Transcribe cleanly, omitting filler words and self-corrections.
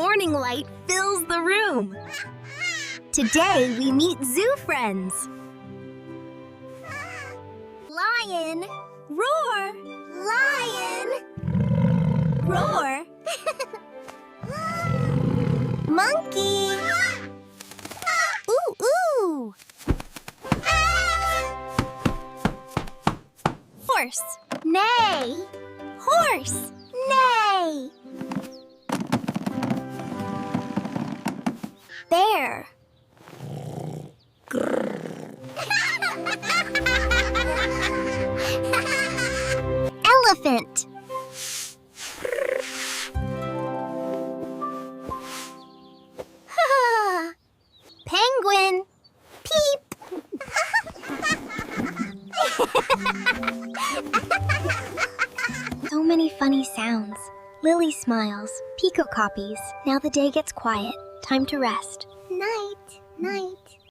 morning light fills the room. Today we meet zoo friends. Lion, roar! Lion, roar! Monkey! Ooh, ooh! Horse, neigh! Horse, neigh! Bear. Elephant. Penguin. Peep. So many funny sounds. Lily smiles. Pico copies. Now the day gets quiet. Time to rest. Night, night.